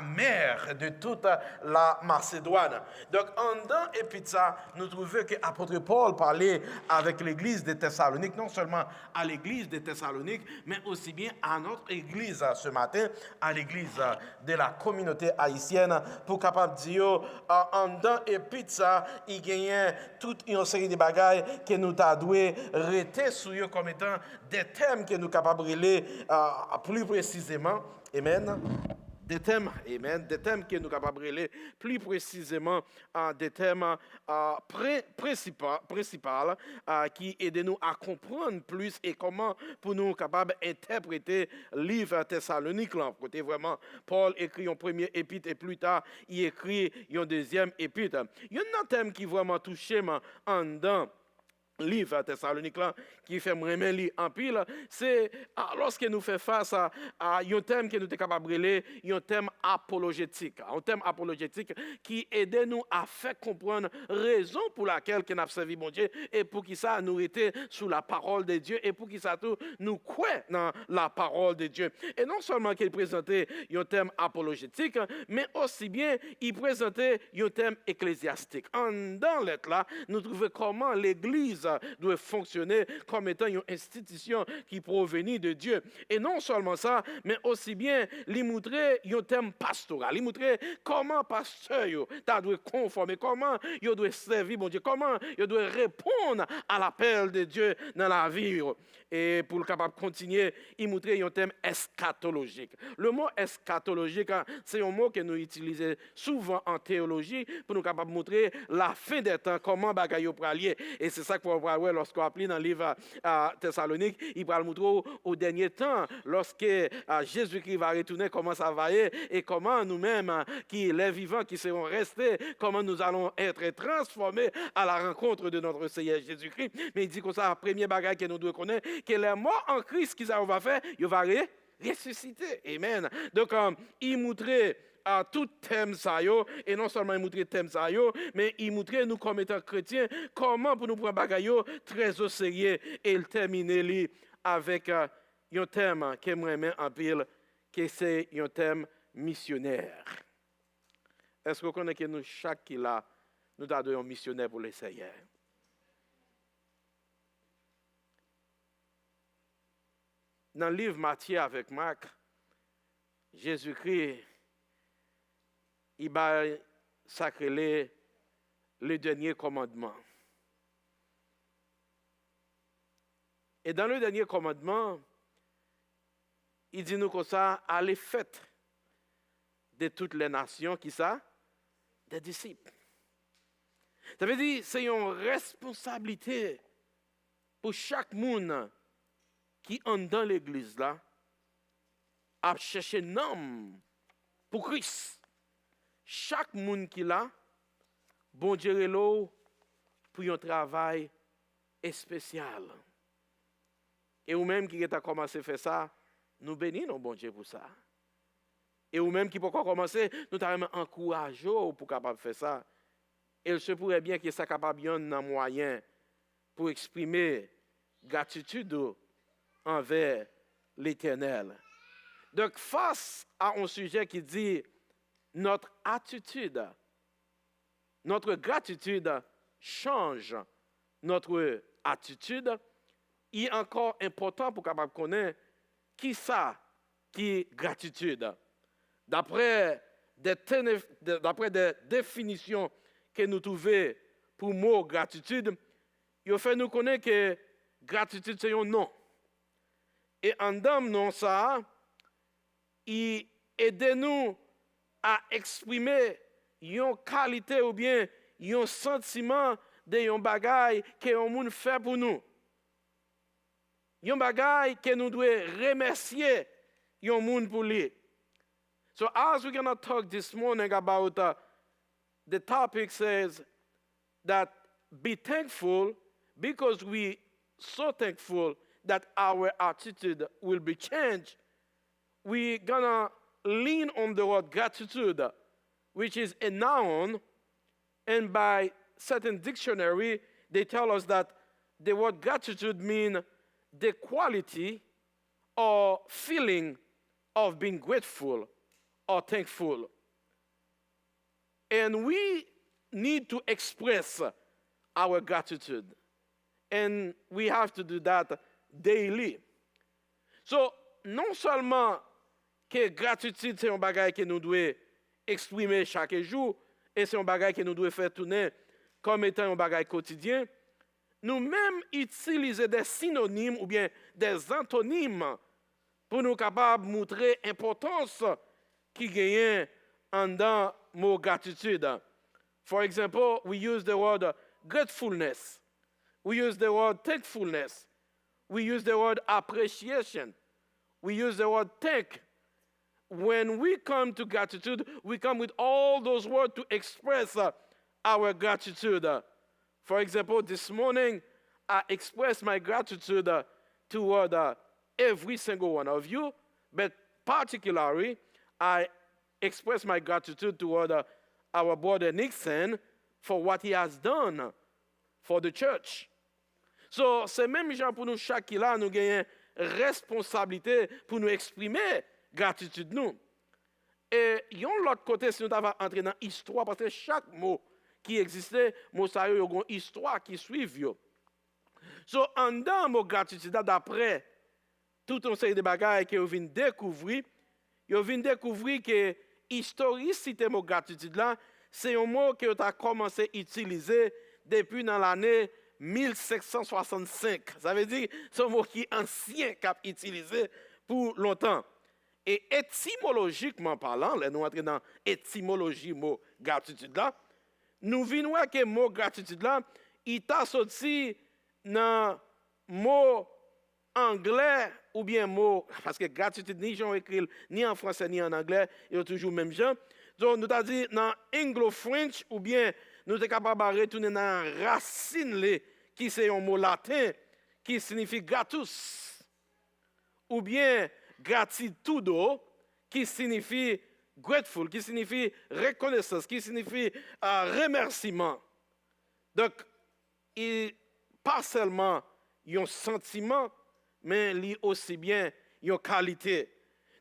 mère de toute la Macédoine. Donc, en dans et puis ça, nous trouvons que l'apôtre Paul parlait avec l'église de Thessalonique, non seulement à l'église de Thessalonique, mais aussi bien à notre église ce matin, à l'église de la communauté haïtienne, pour capable dire, en dans et puis ça, il gagnait toute une série de bagailles que nous devons rester sur eux comme étant des thèmes que nous capables de relayer plus précisément. Amen. Des thèmes, amen, des thèmes que nous sommes capables de relayer plus précisément, des thèmes principaux qui aident nous à comprendre plus et comment pour nous capables d'interpréter le livre Thessalonique. Côté vraiment, Paul écrit un premier épître et plus tard, il écrit un deuxième épître. Il y a un thème qui vraiment touché en dedans. Livre Thessalonique là qui fait vraiment lire en pile, c'est lorsque nous faisons face à un thème que nous sommes capables de lire, un thème apologétique qui aide nous à faire comprendre raison pour laquelle nous avons servi mon Dieu et pour qui ça nous était sous la parole de Dieu et pour qui ça tout nous croit dans la parole de Dieu. Et non seulement qu'il présentait un thème apologétique, mais aussi bien il présentait un thème ecclésiastique. Dans lettre là, nous trouvons comment l'Église doit fonctionner comme étant une institution qui provient de Dieu. Et non seulement ça, mais aussi bien, il montrer un thème pastoral. Il montrer comment pasteur doit conformer, comment il doit servir mon Dieu, comment il doit répondre à l'appel de Dieu dans la vie. Et pour le capable de continuer, il montrer un thème eschatologique. Le mot eschatologique, c'est un mot que nous utilisons souvent en théologie pour nous capables de montrer la fin des temps, comment bagaille pour allier. Et c'est ça qu'on va voir lorsqu'on appelle dans le livre Thessalonique, il va le montrer au dernier temps, lorsque Jésus-Christ va retourner, comment ça va être et comment nous-mêmes, qui les vivants qui seront restés, comment nous allons être transformés à la rencontre de notre Seigneur Jésus-Christ. Mais il dit que ça, la première bagaille que nous devons connaître, que les morts en Christ, qu'ils va faire, ils vont ressusciter. Amen. Donc, il montrait à tout thème ça yo, et non seulement il montrait thème ça yo, mais il montrait nous comme étant chrétiens comment pour nous prendre bagaille très au sérieux et il termine avec un thème que moi j'aime en pile, que c'est un thème missionnaire. Est-ce que vous connaissez que nous chaque qui là nous avons un missionnaire pour le Seigneur? Dans le livre Matthieu avec Marc, Jésus-Christ, il va sacrer le dernier commandement. Et dans le dernier commandement, il dit nous comme ça, allez faites de toutes les nations, qui ça? Des disciples. Ça veut dire c'est une responsabilité pour chaque monde qui entre dans l'église là, à chercher un homme pour Christ. Chaque monde qui là, bon Dieu est là pour un travail spécial. Et ou même qui a commencé à faire ça, nous bénissons bon Dieu pour ça. Et ou même qui peut commencer, nous t'avons encouragé pour capable faire ça. Et il se pourrait bien que ça capable bien un moyen pour exprimer gratitude envers l'Éternel. Donc face à un sujet qui dit notre attitude, notre gratitude change notre attitude, il est encore important pour capable connaître qui ça qui est gratitude. D'après des définitions que nous trouvons pour le mot gratitude, il fait nous connaître que gratitude c'est un nom. Et en dame non ça, il aide nous à exprimer une qualité ou bien un sentiment de un bagage que un monde fait pour nous. Un bagage que nous devons remercier un monde pour lui. So as we're going to talk this morning about the topic says that be thankful because we so thankful that our attitude will be changed. We're going to lean on the word gratitude, which is a noun, and by certain dictionary, they tell us that the word gratitude means the quality or feeling of being grateful are thankful. And we need to express our gratitude. And we have to do that daily. So, non seulement que gratitude, c'est un bagage que nous devons exprimer chaque jour, et c'est un bagage que nous devons faire tourner comme étant un bagage quotidien, nous-mêmes utiliser des synonymes ou bien des antonymes pour nous capables de montrer l'importance qui gagne en dans mot gratitude. For example, we use the word gratefulness. We use the word thankfulness. We use the word appreciation. We use the word thank. When we come to gratitude, we come with all those words to express our gratitude. For example, this morning, I expressed my gratitude toward every single one of you, but particularly, I express my gratitude toward our brother Nixon for what he has done for the church. So, c'est même gens pour nous chaque là, nous gagnons responsabilité pour nous exprimer gratitude nous. Et yon l'autre côté, si nous avons entré dans l'histoire, parce que chaque mot qui existait, mot ça yo une histoire qui suit yo. So, en dans mot gratitude, d'après tout un série de bagages que vous venez découvrir, vous venez découvrir que historicité mot gratitude là, c'est un mot que vous avez commencé à utiliser depuis dans l'année 1765. Ça veut dire c'est un mot qui est ancien, qui a utilisé pour longtemps. Et étymologiquement parlant, là, nous entrons dans l'étymologie mot gratitude là, nous venons que le mot gratitude là, il t'a sorti dans mot anglais ou bien mot, parce que gratitude ni j'en écrit ni en français ni en anglais, il y a toujours le même genre. Donc nous t'a dit dans anglo-french ou bien nous sommes capables de retourner dans la racine qui c'est un mot latin qui signifie gratus ou bien gratitudo qui signifie grateful, qui signifie reconnaissance, qui signifie remerciement. Donc, pas seulement un sentiment, mais aussi bien une qualité.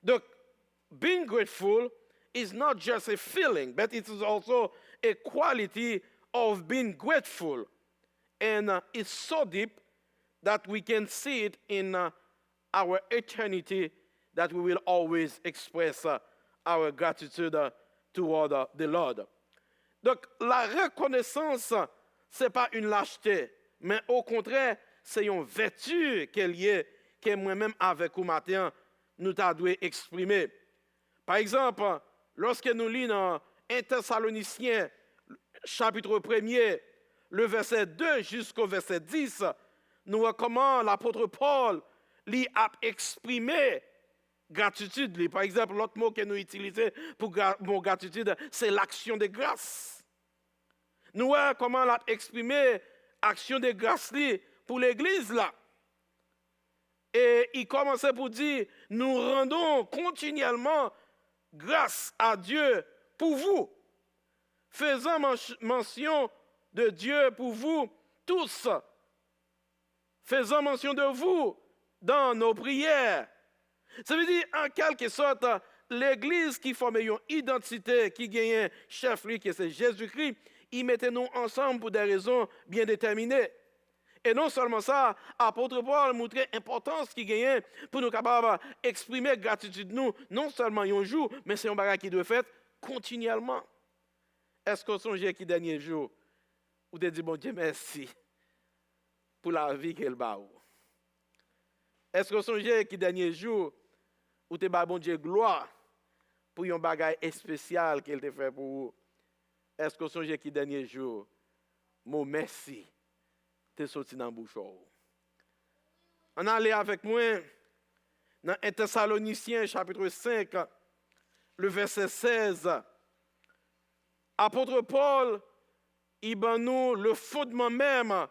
Donc, being grateful is not just a feeling, but it is also a quality of being grateful. And it's so deep that we can see it in our eternity, that we will always express our gratitude toward the Lord. Donc, la reconnaissance, ce n'est pas une lâcheté, mais au contraire, c'est une vertu que moi-même avec vous matin, nous devons exprimer. Par exemple, lorsque nous lisons dans 1 Thessaloniciens, chapitre 1er, le verset 2 jusqu'au verset 10, nous voyons comment l'apôtre Paul lui a exprimé gratitude. Par exemple, l'autre mot que nous utilisons pour gratitude, c'est l'action de grâce. Nous voyons comment il a exprimé l'action de grâce pour l'Église là. Et il commençait pour dire, nous rendons continuellement grâce à Dieu pour vous, faisant mention de Dieu pour vous tous, faisant mention de vous dans nos prières. Ça veut dire, en quelque sorte, l'Église qui forme une identité, qui gagne un chef, lui, qui c'est Jésus-Christ, il mettait nous ensemble pour des raisons bien déterminées. Et non seulement ça, l'apôtre Paul montrait l'importance qu'il gagne pour nous capables d'exprimer gratitude nous, non seulement un jour, mais c'est un bagage qui doit être fait continuellement. Est-ce qu'on songe qui dernier jour, ou de dire bon Dieu merci pour la vie qu'elle bat? Est-ce qu'on songe qui dernier jour, ou te bat bon Dieu gloire pour un bagage spécial qu'elle te fait pour vous? Est-ce qu'on songe qui dernier jour, mon merci te sorti dans la bouche? On allait avec moi dans 1 Thessaloniciens chapitre 5, le verset 16. Apôtre Paul, il donne nous le fondement même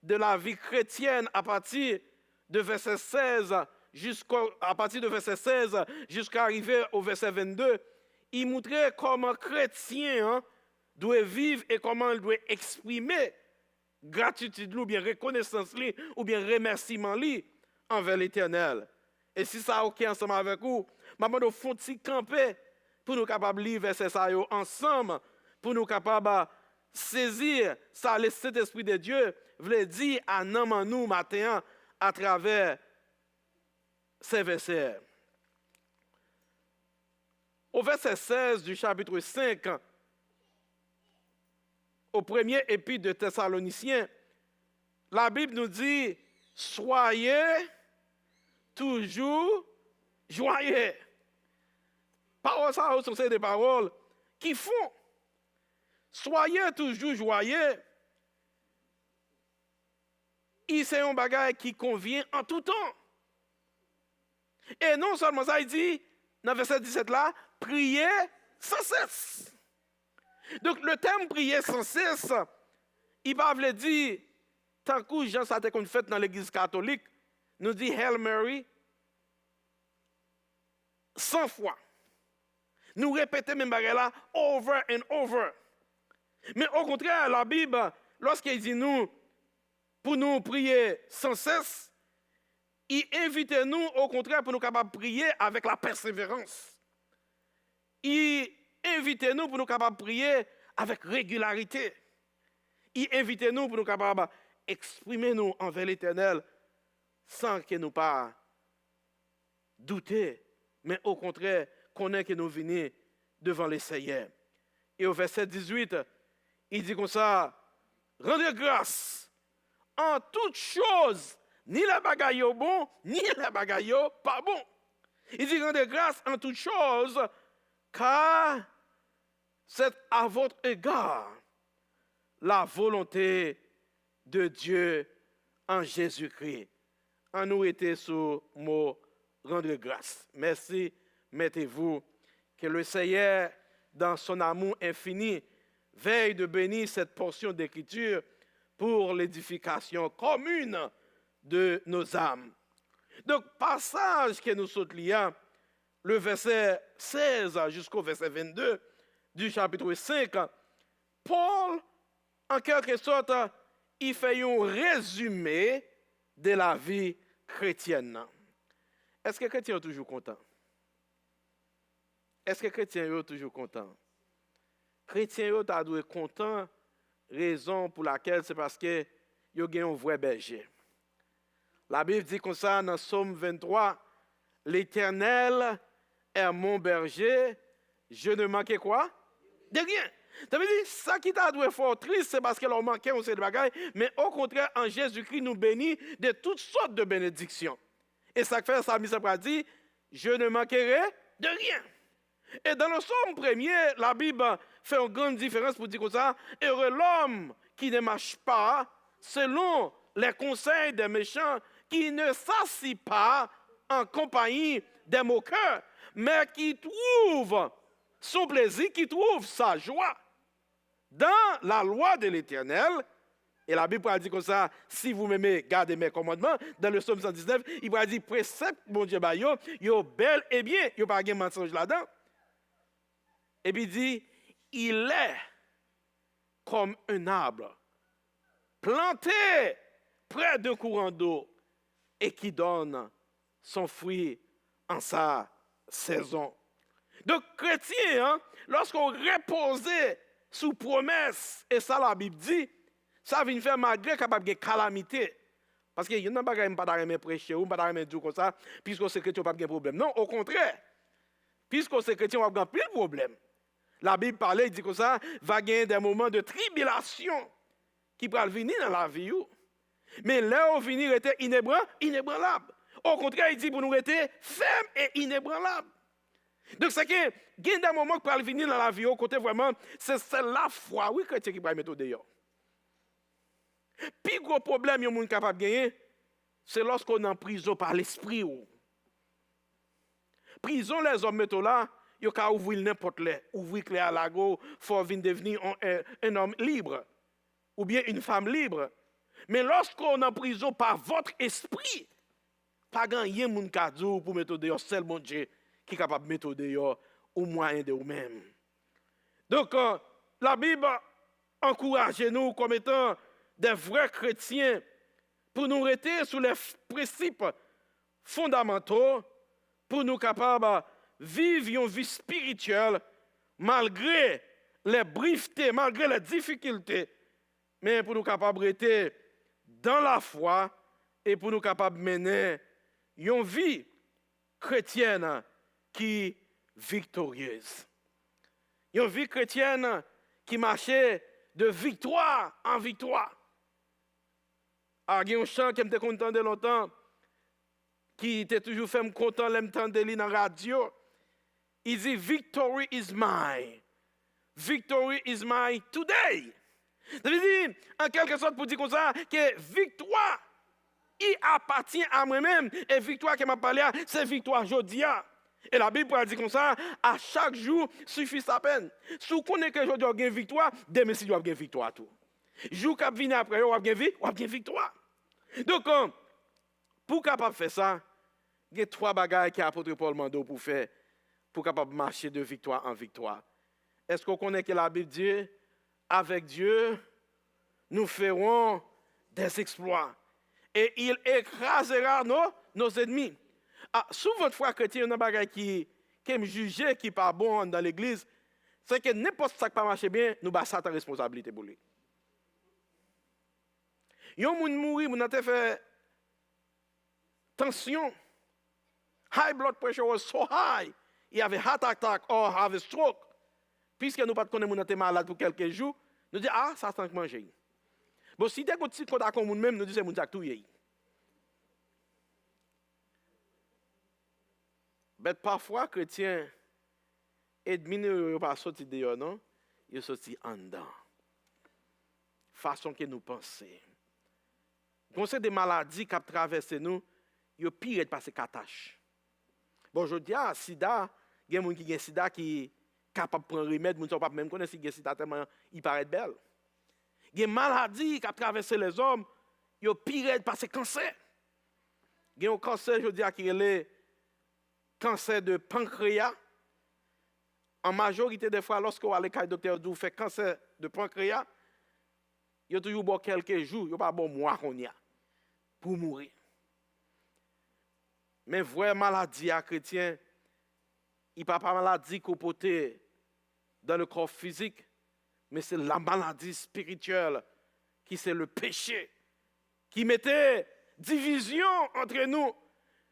de la vie chrétienne à partir de verset 16 jusqu'à arriver au verset 22. Il montrait comment chrétien doit vivre et comment il doit exprimer gratitude ou bien reconnaissance ou bien remerciement envers l'Éternel. Et si ça a OK ensemble avec vous, maman de font camper pour nous capables de lire verset ça ensemble, pour nous capables de saisir ça, le Saint-Esprit de Dieu veut dire à nous matin à travers ces versets. Au verset 16 du chapitre 5, au premier épître de Thessaloniciens, la Bible nous dit « Soyez toujours joyeux ». Paroles, ça sont des paroles qui font « Soyez toujours joyeux ». C'est un bagage qui convient en tout temps. Et non seulement ça, il dit, dans verset 17 là, priez sans cesse. Donc le terme prier sans cesse, il va veut dire, tant que Jean ça qu'on fait dans l'église catholique, nous dit Hail Mary 100 fois. Nous répétons même bagage là over and over. Mais au contraire, la Bible, lorsqu'il dit nous, pour nous prier sans cesse, il invite nous, au contraire, pour nous capables de prier avec la persévérance. Il invite nous pour nous capables de prier avec régularité. Il invite nous pour nous capables d'exprimer nous envers l'Éternel sans que nous pas douter, mais au contraire, connaître que nous venons devant le Seigneur. Et au verset 18, il dit comme ça, rendez grâce en toutes choses, ni la bagaille bon, ni la bagaille pas bon. Il dit rendez grâce en toutes choses, car c'est à votre égard la volonté de Dieu en Jésus-Christ. En nous était sous le mot rendre grâce. Merci, mettez-vous. Que le Seigneur, dans son amour infini, veille de bénir cette portion d'écriture pour l'édification commune de nos âmes. Donc, passage que nous sautons, le verset 16 jusqu'au verset 22 du chapitre 5, Paul, en quelque sorte, il fait un résumé de la vie chrétienne. Est-ce que les chrétiens sont toujours contents? Est-ce que les chrétiens sont toujours contents? Les chrétiens sont contents, raison pour laquelle c'est parce qu'ils ont un vrai berger. La Bible dit comme ça dans Psaume 23, « L'Éternel est mon berger, je ne manquais quoi? De rien. » Ça veut dire, ça qui t'a dû fort triste, c'est parce que leur manquait on sait de bagaille, mais au contraire, en Jésus-Christ, nous bénit de toutes sortes de bénédictions. Et ça fait, ça a dit, je ne manquerai de rien. Et dans le Psaume premier, la Bible fait une grande différence pour dire comme ça, heureux l'homme qui ne marche pas selon les conseils des méchants, qui ne s'assit pas en compagnie des moqueurs, mais qui trouve son plaisir, qui trouve sa joie dans la loi de l'Éternel. Et la Bible dit comme ça, si vous m'aimez, gardez mes commandements. Dans le Psaume 119, il va dire, précepte, mon Dieu, yo bel et bien, yo pas de mensonge là-dedans. Et puis il dit, il est comme un arbre planté près d'un courant d'eau et qui donne son fruit en sa saison. Donc, chrétien, lorsqu'on reposait sous promesse, et ça la Bible dit, ça vient faire malgré capable de calamité. Parce qu'il y a pas de prêcher ou pas de dire comme ça, puisque c'est chrétien, pas de problème. Non, au contraire. Puisque c'est chrétien, on a plus de problème. La Bible parlait, il dit comme ça, va gagner des moments de tribulation qui peuvent venir dans la vie. Mais là, où venir était inébranlable. Au contraire, il dit pour nous être ferme et inébranlable. Donc, c'est que, il y a des moments qui peuvent venir dans la vie, au côté vraiment, c'est la foi, oui, chrétien qui va mettre dehors. Puis, gros problème, il y a capable de gagner, c'est lorsqu'on est en prison par l'esprit. Prison, les hommes mettent là, ils peuvent ouvrir n'importe où, ouvrir clé à la go, il faut devenir un homme libre, ou bien une femme libre. Mais lorsqu'on est en prison par votre esprit, pas gagner mon cadeau pour mettre dehors, seul mon Dieu qui est capable de mettre dehors au moyen de vous-même. Donc, la Bible encourage nous comme étant des vrais chrétiens pour nous rester sur les principes fondamentaux, pour nous capables vivre une vie spirituelle malgré les brièvetés, malgré les difficultés, mais pour nous capables de rester dans la foi et pour nous capables de mener une vie chrétienne qui est victorieuse. Une vie chrétienne qui marchait de victoire en victoire. Il y a un chant qui me content de longtemps, qui était toujours fait me content de m'entendre dans la radio. Il dit, victory is mine. Victory is mine today. Ça veut dire, en quelque sorte, pour dire comme ça, que victoire, il appartient à moi-même. Et victoire qui m'a parlé, c'est victoire aujourd'hui. Et la Bible dit comme ça, à chaque jour suffit sa peine. Si vous connaissez que aujourd'hui vous avez une victoire, demain si vous avez une victoire tout. Jour qui vient après, vous avez une victoire. Donc, pour capable faire ça, il y a 3 bagages que l'apôtre Paul mando pour faire, pour capable marcher de victoire en victoire. Est-ce qu'on connaît que la Bible dit, avec Dieu, nous ferons des exploits. Et il écrasera nos ennemis. Sous votre foi chrétienne, il y a un bagage qui me juge, qui n'est pas bon dans l'église, c'est que n'importe ce qui pas marché bien, nous avons sa responsabilité pour lui. Il y a un monde mourir, nous avons fait tension. High blood pressure was so high. Il y avait heart attack or have a stroke. Puisque nous ne connaissons pas nous malade pour quelques jours, nous disons, ça sent que manger. Bon, si dès qu'on dit qu'on a comme même, nous disons, c'est tout yé. Mais parfois, chrétiens, adminent ne pas sortir dehors, non? Ils sont sortis en dedans. Façon que nous pensons. Quand c'est des maladies qui traversent nous, il y a pire de passer katache. Bon, je dis, sida, il y a des gens qui ont sida qui sont capables de prendre remède, ils ne sont pas même connaître si il y a sida tellement il paraît belle. Il y a des maladies qui traversent les hommes, il y a pire de passer cancer. Il y a un cancer, je dis, qui est le cancer de pancréas. En majorité des fois, lorsque vous allez à le docteur, vous faites cancer de pancréas, il y a toujours bon quelques jours, il n'y a pas bon mois qu'on y a pour mourir. Mais vraie maladie à chrétien, il n'y a pas maladie qu'on peut dans le corps physique, mais c'est la maladie spirituelle qui c'est le péché, qui mettait division entre nous,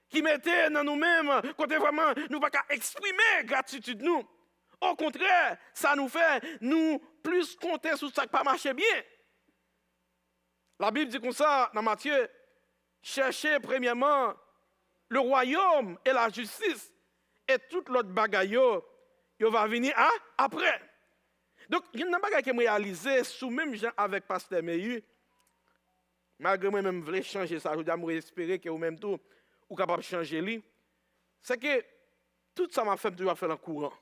qui mettait dans nous-mêmes, quand vraiment nous ne pouvons pas exprimer gratitude nous. Au contraire, ça nous fait nous plus compter sur ça qui pas marché bien. La Bible dit comme ça dans Matthieu, cherchez premièrement le royaume et la justice, et toute l'autre bagaille, il va venir après. Donc, il y a une bagaille que je réalisé sous même gens avec Pasteur Meyu, malgré moi-même, je voulais changer ça, je dois espérer que vous-même tout, ou capable de changer lui, c'est que tout ça m'a fait toujours faire en courant.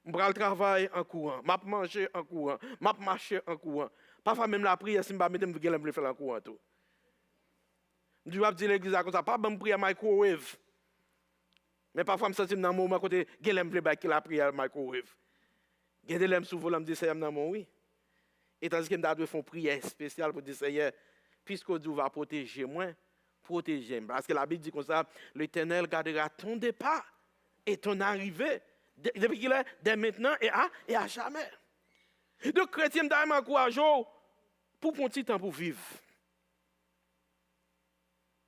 Je vais travailler en courant, je vais manger en courant, je vais marcher en courant. Parfois même la prière, si je vais me faire en courant tout. Je vais dire l'église comme ça, pas de prière microwave. Mais parfois, je me sens dans mon moment côté, je vais la prière microwave. Je vais souvent me dire, c'est dans mon oui. Et tandis que je dois faire une prière spéciale pour dire, Seigneur, puisque Dieu va protéger moi, protégez-moi. Parce que la Bible dit comme ça, l'Éternel gardera ton départ et ton arrivée, depuis qu'il est, dès maintenant et à jamais. Donc, chrétien, je m'encourage pour un petit temps pour vivre.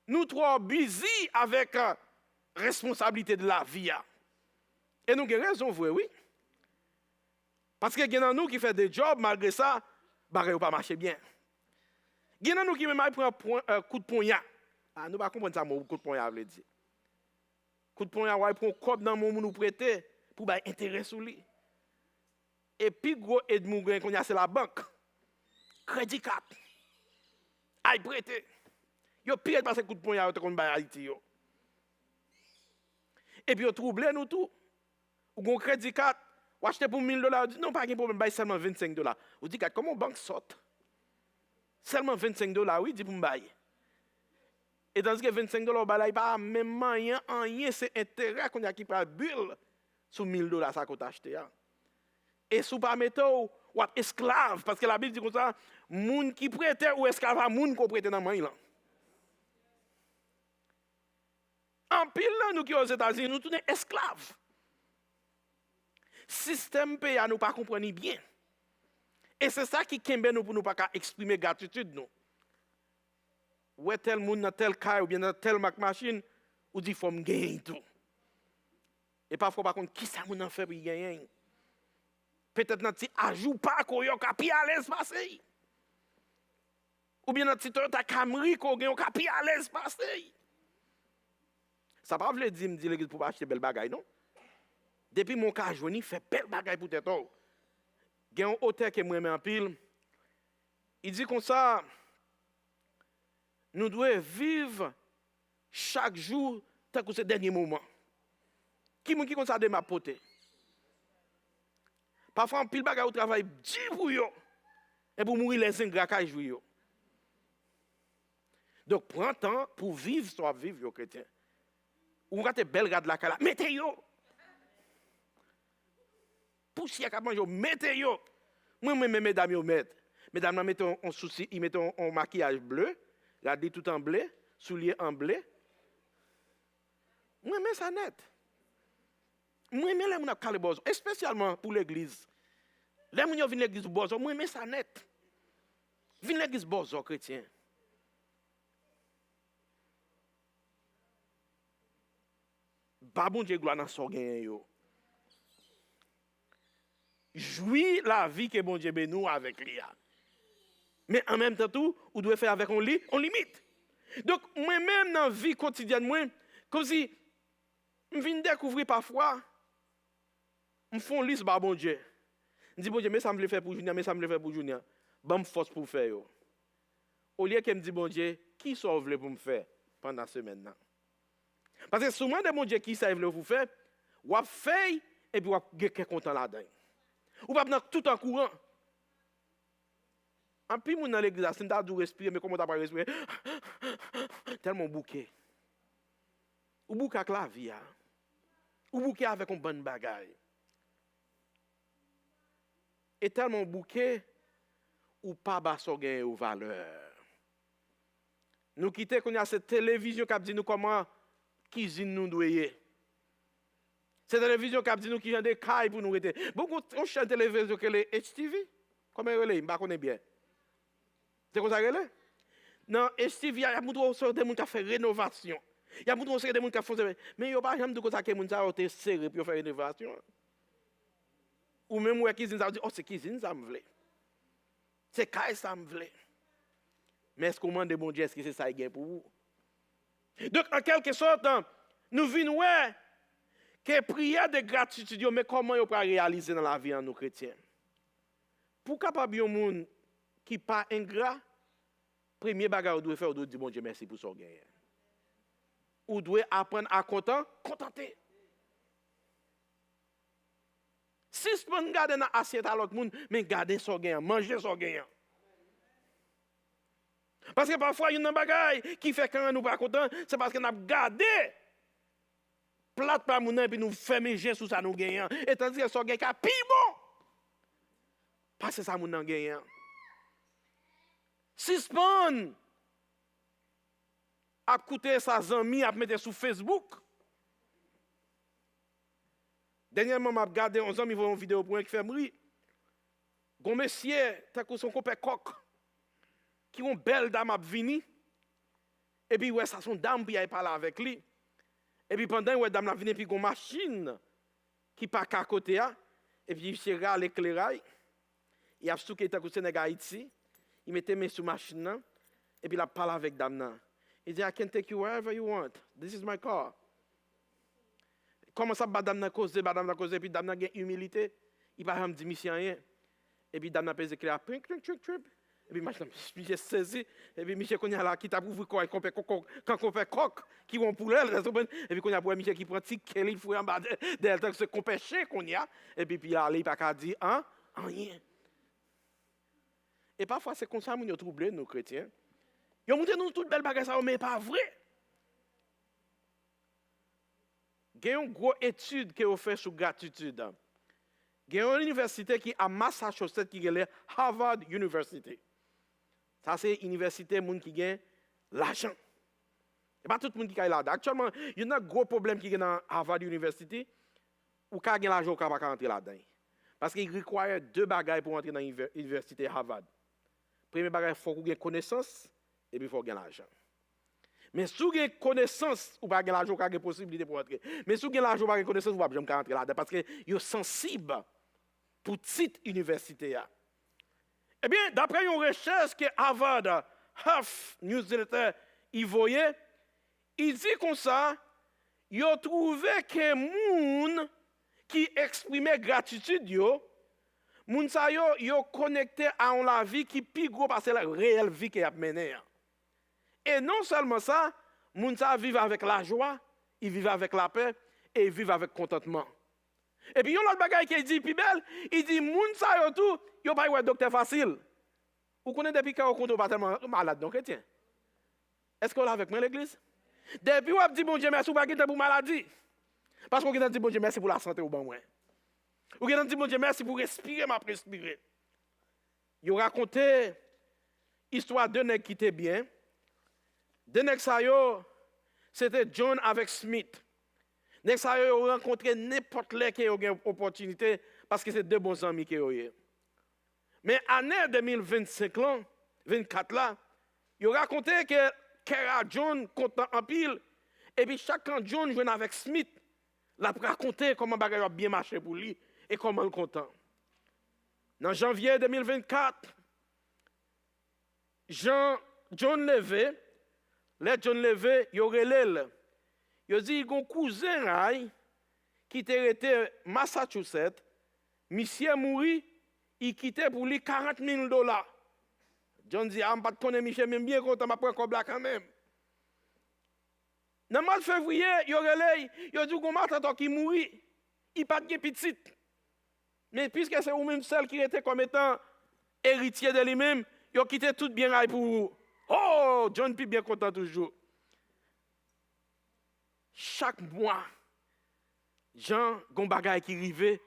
Nous trop busy avec la responsabilité de la vie. Et nous avons raison, oui. Parce que il y en a nous qui fait des jobs, malgré ça, ça ne va pas marcher bien. Il y en a nous qui même prennent un coup de poignard. Nous ne pouvons pas comprendre ça, coup de poignard veut dire. Coup de poignard, il prend un cop dans le monde nous prêter pour avoir intérêt sur lui. Et puis, gros aide mourir qu'on a, c'est la banque. Crédit 4. Aïe prêter. Yo pire parce que coup de poing à qu'on ba Haïti yo. Et puis yo trouble nous tout. Ou gon crédit carte, ou acheter pour $1000, dit non pas de problème, bail seulement $25. Ou dit comment banque saute? Seulement $25 oui, dit pour me bailler. Et tandis que $25 ba là pas même rien c'est intérêt qu'on a qui prend bulle sur $1000 ça qu'on acheté. Et sous pas métaux ou esclave parce que la Bible dit comme ça, moun qui prête ou esclave à moun qu'on prête dans main là. En pile, là, nous qui aux États-Unis, nous sommes esclaves. Système pays à nous pas comprendre bien. Et c'est ça qui kembe nous pour nous pas exprimer gratitude nous. Ouais tel monde dans tel cas ou bien dans tel machine ou dit faut me gagner tout. Et parfois par contre qui ça moun en fait pour gagner. Peut-être notre petit ajout pas qu'on yo capi à l'aise passer. Ou bien notre petit Toyota Camry qu'on gagne capi à l'aise passer. Ça pas veut dire me dire l'église pour acheter belle bagaille non. Depuis mon cas jouni fait belle bagaille pour tête. Il y a un auteur qui me met en pile. Il dit comme ça, nous devons vivre chaque jour tant que ce dernier moment. Qui m'a dit comme ça de ma pote? Parfois, un pile bagaille au travail, dit pour yo. Et pour mourir les ingrats qui jouent. Donc, prends temps pour vivre, soit vivre, yo chrétien. Ou quand tu belle garde la cala, mettez yo. Poussière qui mange, mettez yo. Moi-même, mesdames, yo mettent. Mesdames, mettez un souci, ils mettent un maquillage bleu, regardez tout en bleu, souliers en bleu. Moi-même, ça net. Moi-même, là, on a calé bozo, spécialement pour l'église. Là, on vient l'église bozo, moi-même, ça net. Vient l'église bozo, chrétien. Ba bon Dieu gloire dans son gain yo. Jouis la vie que bon Dieu bénou avec lui. Mais en même temps tout, ou doit faire avec on limite. Donc moi-même dans la vie quotidienne moi, comme si je viens découvrir parfois me font liste ba bon Dieu. Je dis bon Dieu mais ça me le faire pour Junior, mais ça me le faire pour Junior. Bon force pour faire yo. Au lieu que me dit bon Dieu, qui ça veut pour me faire pendant cette semaine là. Parce que souvent de mon Dieu qui ça veut vous faire, ou a fait et puis ou a quelqu'un content là-dedans. Ou pas tout en courant. En plus, mon dans l'église, c'est pas de respirer, mais comment t'as pas respirer? Tellement bouquet. Ou bouquet avec la vie. Ou bouquet avec une bonne bagaille. Et tellement bouquet, ou pas basso gain aux valeurs. Nous quittons qu'on a cette télévision qui dit nous comment cuisine nous doyer. Cette télévision qui dit nous qui ont des cailles pour nous aider. Beaucoup on chante télévision que les HTV. Comment elle est? Je connais bien. C'est comme ça qu'elle est? Non, HTV, il y a des gens qui font rénovation. Il y a des gens qui font mais il n'y a pas jamais de choses qui ont serré pour faire rénovation. Ou même où cuisine ça dit oh c'est cuisine ça me veut. C'est caille ça me veut. Mais est-ce qu'on demande de bon Dieu est-ce que c'est ça qui est pour vous? Donc en quelque sorte, nous venons ouais que prière de gratitude, mais comment on peut réaliser dans la vie en nous chrétiens? Pour capable un monde qui pas ingrat, premier bagage on doit faire, on doit dire bon Dieu merci pour son gain. On doit apprendre à contenter. Si je peux garder dans l'assiette à l'autre monde, mais garder son gain, manger son gain. Parce que parfois, il y a un bagage qui fait quand nous pas content, c'est parce qu'on a gardé plate par mon et puis nous fermer les sous ça nous gagnant. Et tandis que son gain qui a pire bon. Parce que ça mon gagnant. Suspend à coûter sa amis à mettre sur Facebook. Dernièrement, m'a regardé 11 ans, ils voient une vidéo pour un qui fait mourir. Gon monsieur, t'as que son copain coq qui ont belle dame à venir. Et puis ouais, ça son dame puis elle parle avec lui. Et puis pendant ouais dame la venir puis gon machine qui pas qu'à côté a et puis il cherche l'éclairage. Il a souké ta cousin de Haïti. Il mettait mes sous machine là et puis il a parlé avec dame là. Il dit I can take you wherever you want. This is my car. Comment ça madame na cause puis dame na gain humilité. Il pas me dit monsieur rien. Et puis dame na pèse éclair trip. Et puis monsieur saisi et puis monsieur connait là qui t'a ouvert quoi quand on fait coq qui vont poulet et puis qu'on a pour monsieur qui prend tic il faut en bas de ce qu'on pêche qu'on y a et puis il aller pas qu'à dire rien. Et parfois c'est comme ça nous troublé nos chrétiens. Ils ont montré nous toute belle bagarre ça mais pas vrai. Il y a une grosse étude qui est faite sur gratitude. Il y a une université qui est à Massachusetts qui est Harvard University. Ça c'est une université monde qui gagne l'argent. Et pas tout le monde qui est là-dedans. Actuellement, il y a un gros problème qui est dans Harvard University, où quand il y a l'argent, on ne peut pas entrer là-dedans. Parce qu'il requiert 2 bagages pour entrer dans l'université Harvard. Premier bagage, il faut qu'on ait connaissance, et puis il faut gagner l'argent. Mais si vous avez connaissance, vous n'avez pas l'argent, vous avez possibilité pour entrer. Mais si vous avez l'argent, vous n'avez pas connaissance, vous ne pouvez pas entrer là-dedans. Parce que vous êtes sensible pour cette université. Eh bien, d'après une recherche que Harvard Huff Newsletter y voyait, il dit comme ça, il a trouvé que les gens qui exprimaient gratitude, les gens sont connectés à la vie qui est plus gros parce que c'est la réelle vie qu'ils ont menée. Et non seulement ça, les gens vivent avec la joie, ils vivent avec la paix et ils vivent avec contentement. Et puis, il y a un autre bagage qui dit plus belle, il dit, les gens tout, ils n'ont pas eu un docteur facile. Vous connaissez depuis quand on n'est pas tellement malade, donc chrétien. Est-ce qu'on est avec moi l'église? Depuis, on dit bon Dieu merci, vous n'avez pas pour maladie. Parce qu'on a dit bon Dieu merci pour la santé ou bon moins. Ou on a dit bon Dieu merci pour respirer, m'a respirer. Il a raconté l'histoire d'un nègre qui était bien. Deux nègres, c'était John avec Smith. Nègres ça ont rencontré n'importe qui a eu opportunité parce que c'est 2 bons amis qui ont eu. Mais année 2025 là, 24 là, il a raconté que John content en pile et puis chaque temps John jouait avec Smith, l'a raconté comment bagage a bien marché pour lui et comment il est content. En janvier 2024, John Levé, il aurait l'aile. Il a dit qu'il y a un cousin qui était Massachusetts, monsieur mourit, il quittait pour lui $40,000. John dit, je ne sais pas Michel, mais bien content, je prends comme quand même. Dans le mois de février, il a dit qu'on m'a qui mourit, il n'a pas de petit. Mais puisque c'est vous-même seul qui était comme étant héritier de lui-même, il a quitté tout bien pour vous. Oh, John est bien content toujours. Chaque mois, Jean, gon bagay qui rive,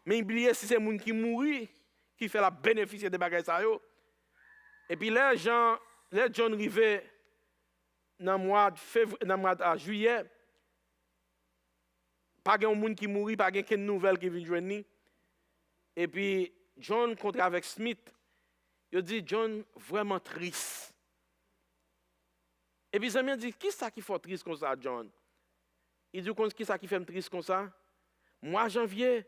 mais oubliez si c'est moun qui mourit, qui fait la bénéficier des bagages ça yo. Et puis là, John rive dans le mois de juillet, pas de moun qui mourit, pas de nouvelle qui vient joindre. Et puis John contre avec Smith, il dit John vraiment triste. Et puis Samuel dit qui ça qui fait triste comme ça John? Il dit qui ça qui fait triste comme ça? Mois janvier,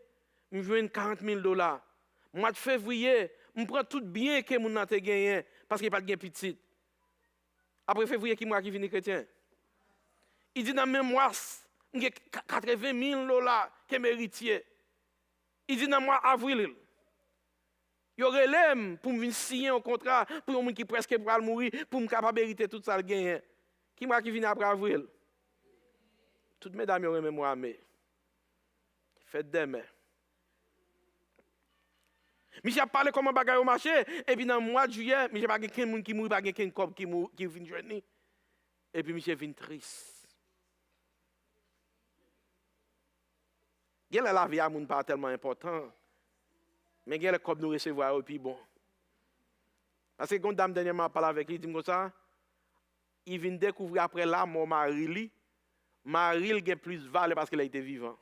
je joue $40,000. Mois de février, je prends tout bien que mon n'a gagné parce qu'il n'y a pas de petit. Après février, qui qui vient chrétien? Il dit dans le même mois, j'ai $80,000 qui est héritier. Il dit dans le mois avril, il y aurait l'aime pour me signer un contrat pour un monde qui presque pour mourir, pour me capable hériter tout ça le gagner. Qui vient après avril? Toutes mes dames, auraient moi, mais faites demain. Je a parlé comment bagaille au marché, et puis dans le mois de juillet, je n'ai pas quelqu'un qui mourit, pas quelqu'un qui vient joindre. Et puis je vient triste. La vie à moun pas tellement important, mais le comme nous recevoir et puis bon. Parce que quand dame dernièrement parlé avec lui, il dit comme ça, il vient découvrir après la mort Marie, Marie a plus de valeur parce qu'elle a été vivante.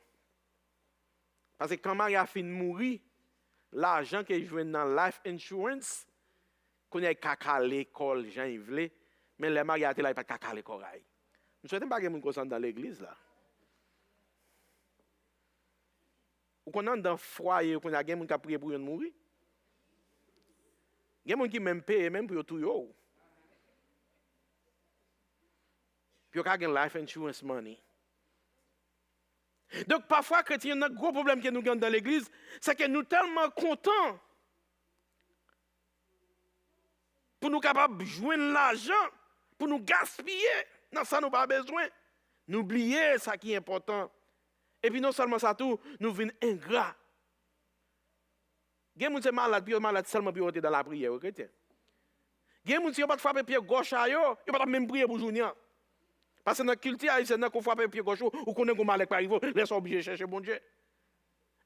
Parce que quand Marie a fini de mourir, l'argent qu'elle joue dans life insurance, qu'on a caca l'école, Jean-Yves, mais les Marie a été là, il pas caca l'école. Nous ne souhaitons pas que nous sommes dans l'église là. Ou qu'on est dans le foyer, qu'on a des gens qui prié pour mourir. Il y a des gens qui même payent même pour tout yo. Puis il y a des life insurance money. Donc parfois, chrétiens, un gros problème que nous avons dans l'église, c'est que nous sommes tellement contents pour nous capables de joindre l'argent, pour nous gaspiller. Non, ça nous pas besoin. N'oubliez ça qui est important. Et puis non seulement ça tout, nous venons ingrats. Il y a des gens qui sont malades seulement pour dans la prière, chrétien. Il y a des gens qui ne peuvent pas frapper pied gauche à eux, ils ne peuvent pas même prier pour journée. Parce que dans la culture haïtienne, quand on frappe pied gauche, ou qu'on est comme malade par arriver, les sont obligés de chercher bon Dieu.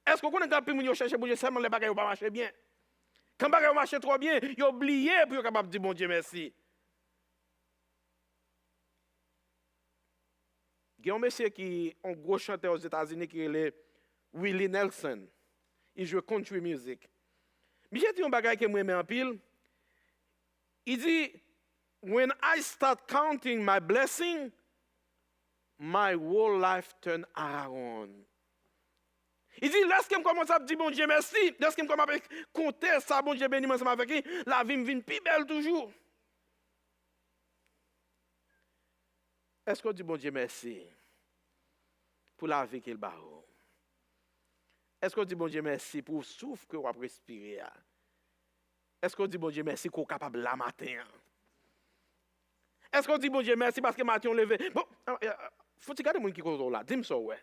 Est-ce qu'on connaît quand on cherche bon Dieu, seulement les bagages ne marchent pas bien? Quand les bagages marchent trop bien, ils ont oublié pour être capable de dire bon Dieu merci. Il y a un monsieur qui est un gros chanteur aux États-Unis qui est Willie Nelson. Il joue country music. Mais j'ai dit un bagage que moi j'aime en pile. Il dit, when I start counting my blessing, my whole life turn around. Il dit, lorsque je commence à dire bon Dieu merci, lorsque je commence à compter ça, bon Dieu béni, ensemble avec lui, la vie me vient plus belle toujours. Est-ce qu'on dit bon Dieu merci pour la vie qu'il bat? Est-ce qu'on dit bon Dieu merci pour le souffle que vous avez respiré? Est-ce qu'on dit bon Dieu merci qu'on est capable la matin? Est-ce qu'on dit bon Dieu merci parce que matin on levé? Bon, faut-il garder les gens qui sont là? Dis-moi ça, ouais.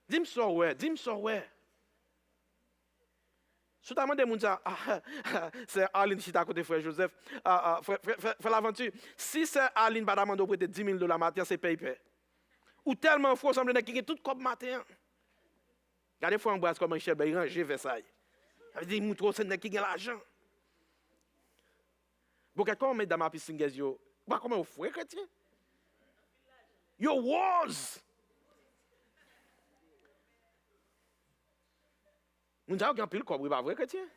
Dis-moi ça, ouais. Dis-moi ça, ouais. Soudainement, des gens c'est Arline qui est à côté de frère Joseph. Frère l'aventure. Si c'est Arline qui va demander prêter $10,000 matin, c'est paye-paye. Ou tellement faux, semble qu'il y a tout comme matin. Regardez, il faut embrasser comme Michel Béranger Versailles. Ça veut dire, il trop c'est qui a l'argent. Bon, quand on met dans ma piscine, yo, comment on fait, chrétien? Yo, was! Nous avons un pile cobre, pas vrai, chrétien?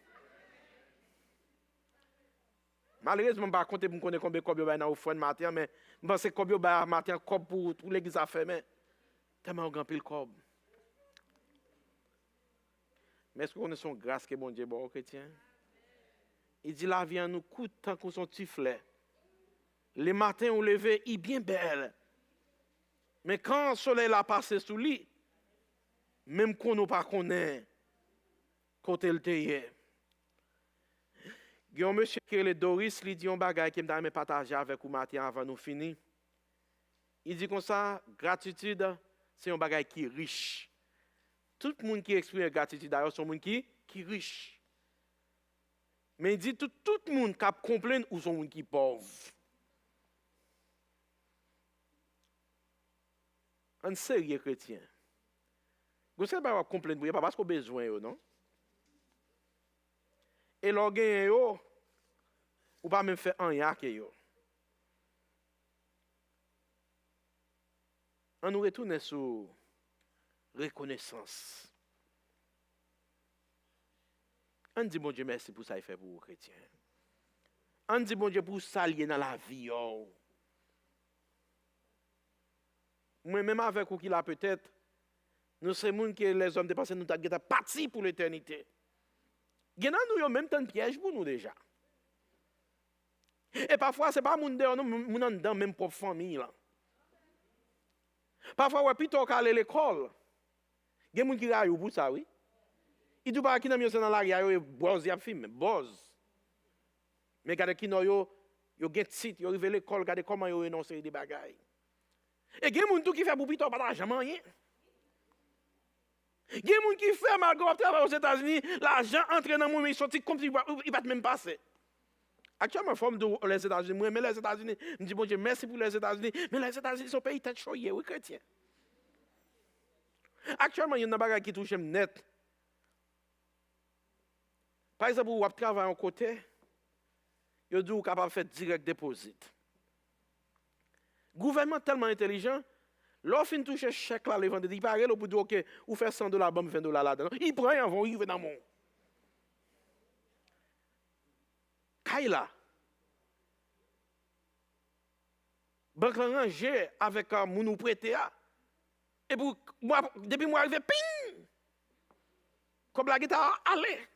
Malheureusement, je ne sais pas compter pour connaître combien de cobre il y a dans l'offrande matin, mais je pense que combien il y a matin, cobre pour l'église à faire, mais tellement un pile cobre. Mais est-ce que nous sommes grâce que bon Dieu bon chrétien? Il dit la vie en nous coûte tant qu'on son tiflet. Les matins on levé, il est bien belle. Mais quand le soleil a passé sous lui, même qu'on ne pas connaît, côté le teye. Il y a un monsieur qui est Doris, il dit un bagage qui m'a partager avec vous matin avant nous finir. Il dit comme ça, gratitude, c'est un bagage qui est riche. Tout le monde qui exprime gratitude d'ailleurs, c'est un monde qui est riche. Mais il dit tout le monde qui complaint ou son monde qui est pauvre. Un sérieux chrétien. Vous savez pas complaindre, pas parce qu'on a besoin, non? Et l'orgueil, ou pas même faire un yak. On nous retourne sur reconnaissance. On dit bon Dieu merci pour ça qu'il fait pour vous chrétiens. On dit bon Dieu pour ça lié dans la vie. Moi-même avec vous qui l'a peut-être, nous sommes que les hommes dépassés nous avons parti pour l'éternité. Il y en a nous même tant de pièges pour nous déjà. Et parfois, ce n'est pas moun dehors, nous sommes dans même propre famille. Là. Parfois, ouais, plutôt qu'aller à l'école, il y a des gens qui raillent pour ça, oui. Il dit pas qu'il y a dans la rue, boz, il y a film, boz. Mais quand il y a des titres, il y a arrivé à l'école, regardez comment il y a énoncé des bagailles. Et il y a des gens qui font pour plutôt pas d'argent, rien. Il y a des gens qui font malgré travail aux États-Unis, l'argent entre dans le monde, il sortit comme s'il ne va même passer. Actuellement, forme de les États-Unis, moi, mais les États-Unis, je me dis, bon Dieu, merci pour les États-Unis, mais les États-Unis sont pays tête choyé, oui, chrétien. Actuellement, il y a une bagarre qui touche net. Par exemple, vous travaillez à côté, vous êtes capable de faire direct déposit. Gouvernement tellement intelligent, lorsqu'il fin touche chèque là, le vendredi, il paraît, pour dire, OK, vous faites $100, bon, $20 là-dedans. Il prend un vent, il va dans mon. Kaila. Banque rangée avec mon nous prêté. Et pour moi, depuis moi arrivé, ping! Comme la guitare, allez!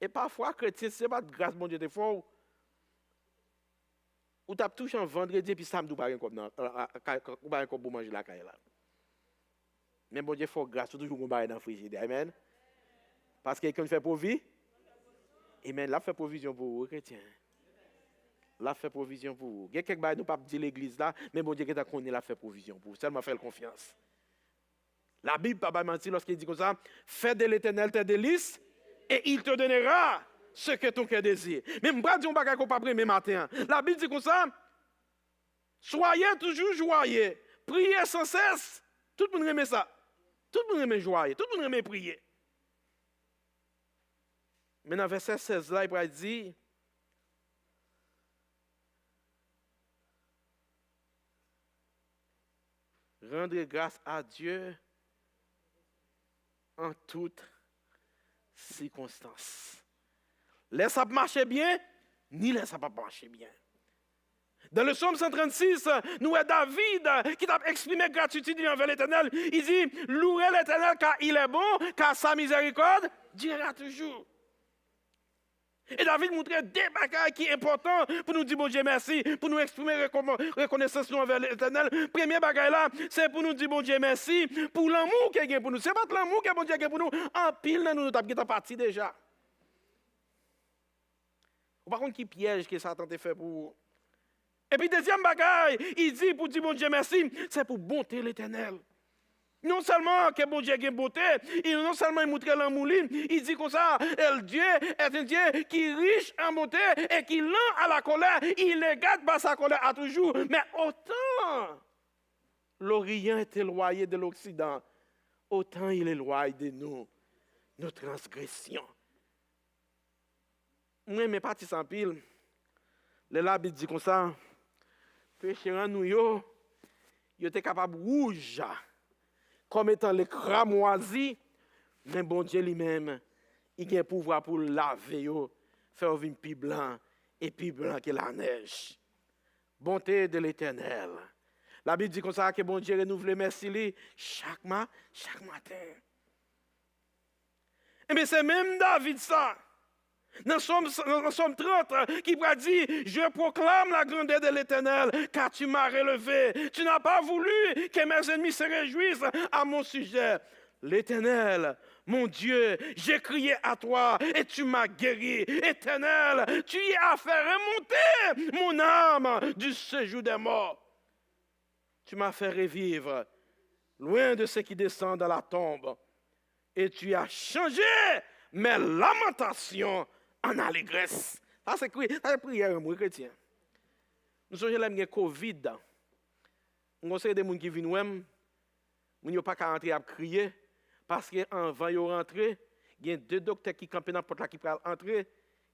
Et parfois, chrétien, c'est pas de grâce, mon Dieu, des fois, ou tu as touché un vendredi, puis samedi, ou pas un comme pour manger la caille là. Mais bon Dieu, il faut grâce, toujours qu'on va dans le frigidaire. Amen. Parce que quelqu'un fait provision. Amen. Là, fait provision pour vous, chrétien. Là, fait provision pour vous. Il y a quelques bails, nous ne pouvons pas dire l'église là, mais bon Dieu, qui connaît, là, fait provision pour vous. Seulement fait confiance. La Bible, pas mentir lorsqu'il dit comme ça, fais de l'éternel tes délices, et il te donnera ce que ton cœur désire. Mais je ne vais pas dire qu'on ne pas prier matin. La Bible dit comme ça, soyez toujours joyeux, priez sans cesse. Tout le monde aime ça. Tout le monde aime joyeux, tout le monde aime prier. Mais dans le verset 16 là, il va dire, rendre grâce à Dieu en toutes circonstances. Laisse ça marcher bien, ni laisse ça pas marcher bien. Dans le psaume 136, nous avons David qui a exprimé gratitude envers l'Éternel. Il dit, louez l'Éternel car il est bon, car sa miséricorde durera toujours. Et David montrait des bagages qui sont importants pour nous dire bon Dieu merci, pour nous exprimer reconnaissance envers l'Éternel. Premier bagage là, c'est pour nous dire bon Dieu merci, pour l'amour qu'il y a pour nous. Ce n'est pas l'amour que bon Dieu a pour nous, en pile nous avons parti déjà. Par contre, qui piège que Satan t'a fait pour vous? Et puis deuxième bagage, il dit pour dire bon Dieu merci, c'est pour bonté l'Éternel. Non seulement que bon Dieu a une beauté, non seulement il montre l'amour, il dit comme ça, Dieu est un Dieu qui est riche en beauté et qui lent à la colère, il ne garde pas sa colère à toujours. Mais autant l'Orient est éloigné de l'Occident, autant il est éloigné de nous, nos transgressions. Moi, mes partis sans pile, les labis dit comme ça, péché en nous, yo était capable de rouge, comme étant les cramoisis, mais bon Dieu lui-même, il a le pouvoir pour laver, faire venir plus blanc, et plus blanc que la neige. Bonté de l'Éternel. La Bible dit comme ça que bon Dieu renouvelle merci chaque matin. Et bien c'est même David ça. Dans Somme 30, qui va dire, je proclame la grandeur de l'Éternel, car tu m'as relevé. Tu n'as pas voulu que mes ennemis se réjouissent à mon sujet. L'Éternel, mon Dieu, j'ai crié à toi et tu m'as guéri. Éternel, tu y as fait remonter mon âme du séjour des morts. Tu m'as fait revivre loin de ceux qui descendent dans la tombe. Et tu as changé mes lamentations en allégresse. Ça, c'est la prière, moi, chrétien. Nous sommes là, il y a Covid. Nous avons des gens qui viennent, nous n'avons pas qu'à rentrer à crier, parce qu'avant de rentrer, il y a 2 docteurs qui campent dans la porte qui peuvent entrer.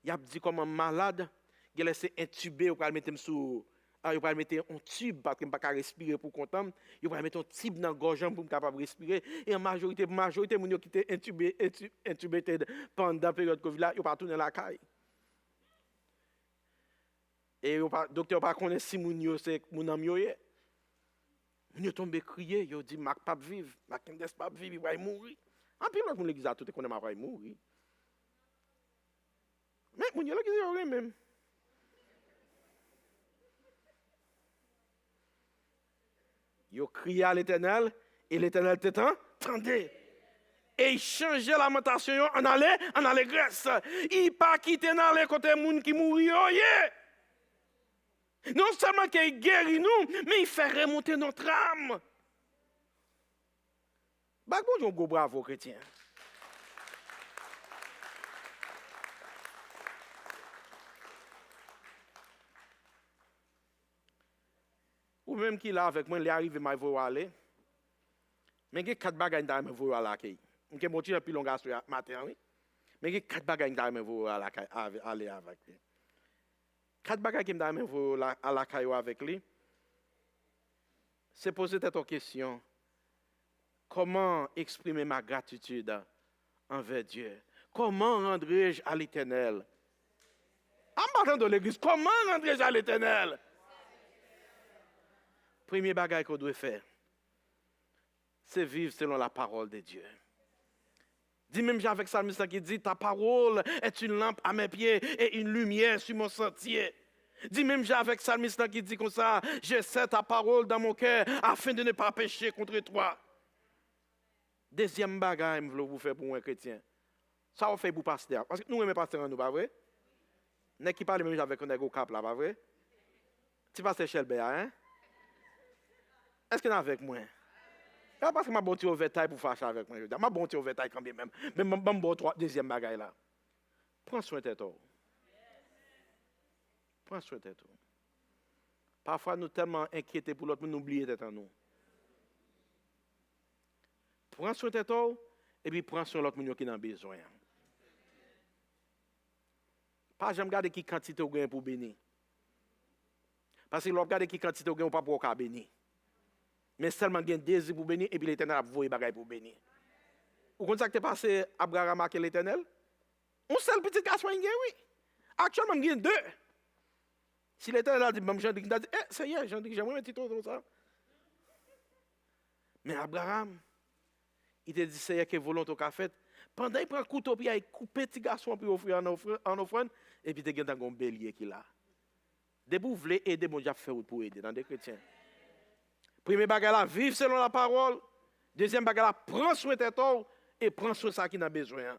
Ils ont dit comme un malade, ils ont laissé intuber, ils ont mettre sous. Ils vont mettre un tube parce qu'ils ne peuvent pas respirer pour content. Ils vont mettre un tube dans la gorge pour être capable de respirer. Et en majorité, de gens qui étaient intubés pendant la période Covid, ils ne pas tourner la caille. Et le docteur ne connaît pas si c'est mon ami. Ils sont tombés crier. Ils ont dit, Mac pas vivre, Mac ne pas vivre, il va mourir. En plus, l'autre, l'église a tout qu'on va mourir. Mais mon Dieu, il y a même. Ils ont crié à l'Éternel, et l'Éternel t'entendait. Et il changeait la lamentation en allégresse. Il pas quitté dans les côtés des gens qui mourent. Non seulement qu'il guérit nous, mais il fait remonter notre âme. Bon, bravo, chrétien. Ou même qui là avec moi, il est arrivé, il va aller. Mais il y a 4 bagages dans le voie à l'accueil. Je vais monter un peu long ce matin, oui. Mais il y a 4 bagages dans le voie à aller avec lui. 4 bagages qui dans le voie à l'accueil avec lui. C'est poser cette question. Comment exprimer ma gratitude envers Dieu? Comment rendrai-je à l'Éternel? En partant de l'église, comment rendrai-je à l'Éternel? Premier bagage qu'on doit faire, c'est vivre selon la parole de Dieu. Dis même avec Psalmiste qui dit, ta parole est une lampe à mes pieds et une lumière sur mon sentier. Dis même avec Psalmiste qui dit comme ça, je sais ta parole dans mon cœur afin de ne pas pécher contre toi. Deuxième bagage, je veux vous faire pour un chrétien. Ça on fait pour pasteur. Parce que nous, on est pasteur, nous, pas vrai? N'est-ce qui parle même avec un égo cap là, pas vrai? Tu passes chez le hein? Est-ce qu'il est avec moi? Pas parce que ma bonne au vétail pour fâcher avec moi. Ma bonne au vétail quand même. Mais ma bonne deuxième bagaille là. Prends soin de toi. Prends soin de toi. Parfois, nous sommes tellement inquiétés pour l'autre, nous oublions d'être en nous. Prends soin de toi et puis prends soin de l'autre qui a besoin. Pas jamais regarder qui quantité vous gagnez pour bénir. Parce que l'autre regarde qui quantité vous gagnez pas pour bénir. Mais seulement il y a un désir pour bénir et puis l'Éternel a voué bagaille pour bénir. Vous comprenez ça qui est passé Abraham avec l'Éternel? Un seul petit garçon, oui. Actuellement, il y a deux. Si l'Éternel a dit, Jean-Dick, il a dit, Seigneur, Jean-Dick, j'aimerais un petit truc comme ça. Mais Abraham, il te dit, Seigneur, que volonté qu'a fait. Pendant qu'il prend le couteau, puis il coupe petit garçon pour offrir en offrande, et puis il y a un bélier qui est là. Des vous voulez aider, bon Dieu fait pour aider dans des chrétiens. Premier bagage là, vivre selon la parole. Deuxième bagage là, prends soin de toi et prends soin de ça qui n'a besoin.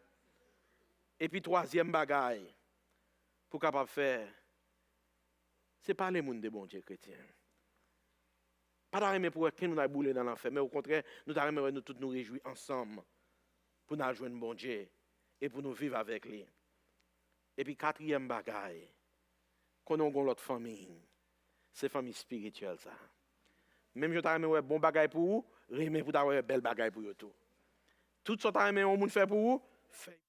Et puis troisième bagage, pour capable faire, c'est parler monde de bon Dieu chrétien. Pas d'arrêter pour que nous avons boulé dans l'enfer, mais au contraire, nous avons nous tous nous réjouir ensemble pour nous joindre bon Dieu et pour nous vivre avec lui. Et puis quatrième bagage, qu'on a l'autre famille, c'est famille spirituelle ça. Même si tu as un bon bagage pour vous, remets pour avoir un bel bagage pour vous tout. Tout ce que tu as un monde fait pour vous, fait.